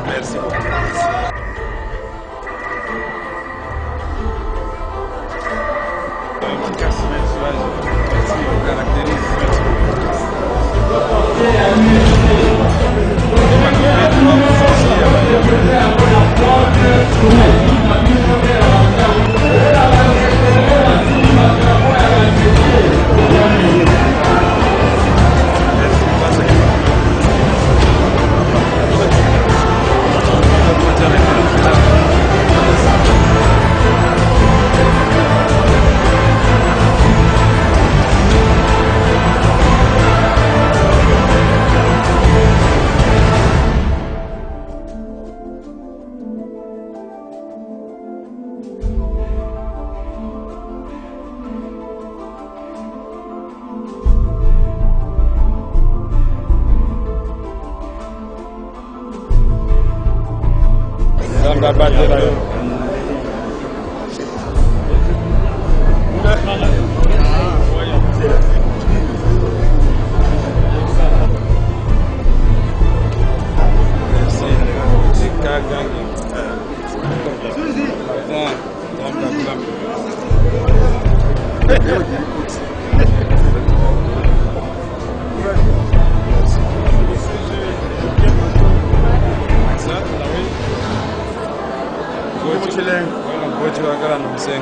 Merci beaucoup.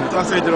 Tá feito,